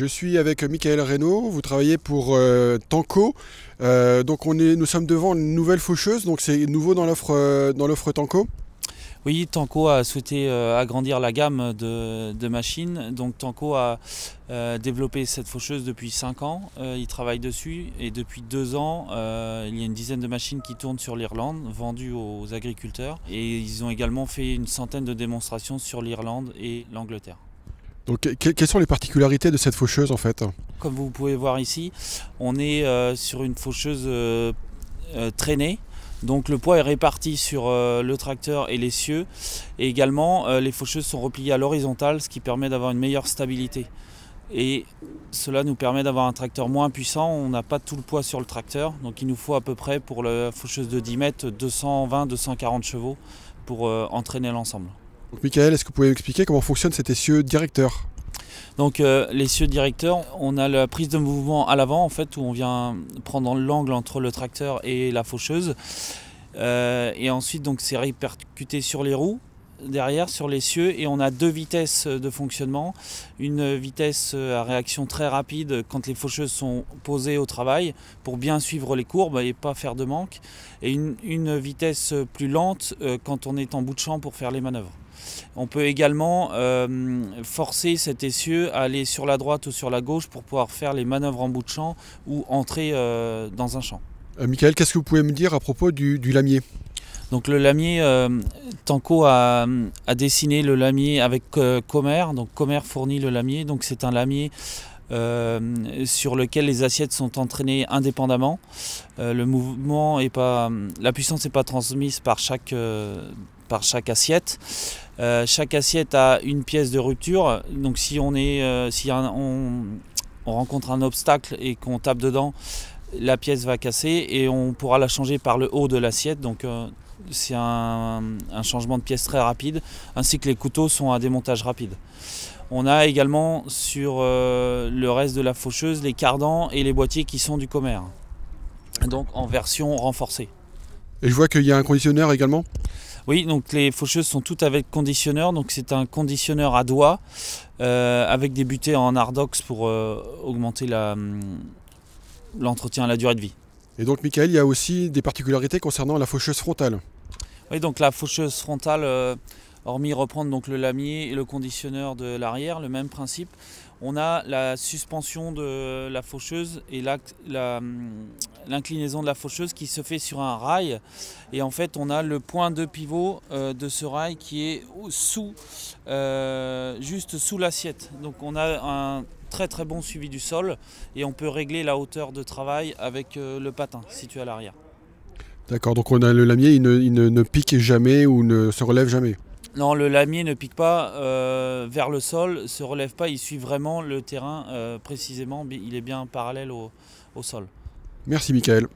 Je suis avec Michael Reynaud, vous travaillez pour Tanco. Donc nous sommes devant une nouvelle faucheuse, donc c'est nouveau dans l'offre Tanco. Oui, Tanco a souhaité agrandir la gamme de machines. Donc Tanco a développé cette faucheuse depuis 5 ans. Il travaille dessus et depuis 2 ans, il y a une dizaine de machines qui tournent sur l'Irlande, vendues aux agriculteurs. Et ils ont également fait une centaine de démonstrations sur l'Irlande et l'Angleterre. Donc quelles sont les particularités de cette faucheuse en fait? Comme vous pouvez voir ici, on est sur une faucheuse traînée. Donc le poids est réparti sur le tracteur et l'essieu. Et également, les faucheuses sont repliées à l'horizontale, ce qui permet d'avoir une meilleure stabilité. Et cela nous permet d'avoir un tracteur moins puissant. On n'a pas tout le poids sur le tracteur. Donc il nous faut à peu près pour la faucheuse de 10 mètres 220-240 chevaux pour entraîner l'ensemble. Donc Michael, est-ce que vous pouvez m'expliquer comment fonctionne cet essieu directeur? Donc l'essieu directeur, on a la prise de mouvement à l'avant en fait, où on vient prendre l'angle entre le tracteur et la faucheuse. Et ensuite donc c'est répercuté sur les roues, derrière sur l'essieu, et on a 2 vitesses de fonctionnement. Une vitesse à réaction très rapide quand les faucheuses sont posées au travail pour bien suivre les courbes et pas faire de manque. Et une vitesse plus lente quand on est en bout de champ pour faire les manœuvres. On peut également forcer cet essieu à aller sur la droite ou sur la gauche pour pouvoir faire les manœuvres en bout de champ ou entrer dans un champ. Michael, qu'est-ce que vous pouvez me dire à propos du lamier? Donc le lamier, Tanco a dessiné le lamier avec Comer. Donc Comer fournit le lamier. Donc c'est un lamier sur lequel les assiettes sont entraînées indépendamment. Le mouvement est pas, la puissance n'est pas transmise par chaque assiette. Chaque assiette a une pièce de rupture. Donc si on rencontre un obstacle et qu'on tape dedans, la pièce va casser et on pourra la changer par le haut de l'assiette. Donc c'est un changement de pièce très rapide, ainsi que les couteaux sont à démontage rapide. On a également sur le reste de la faucheuse les cardans et les boîtiers qui sont du Comer, donc en version renforcée. Et je vois qu'il y a un conditionneur également? Oui, donc les faucheuses sont toutes avec conditionneur, donc c'est un conditionneur à doigt avec des butées en Hardox pour augmenter l'entretien, la durée de vie. Et donc Michael, il y a aussi des particularités concernant la faucheuse frontale. Oui, donc la faucheuse frontale, hormis reprendre donc le lamier et le conditionneur de l'arrière, le même principe, on a la suspension de la faucheuse et l'inclinaison de la faucheuse qui se fait sur un rail. Et en fait, on a le point de pivot de ce rail qui est juste sous l'assiette. Donc on a un très très bon suivi du sol et on peut régler la hauteur de travail avec le patin situé à l'arrière. D'accord, donc on a le lamier, il ne pique jamais ou ne se relève jamais. Non, le lamier ne pique pas vers le sol, se relève pas, il suit vraiment le terrain précisément, il est bien parallèle au sol. Merci Michael.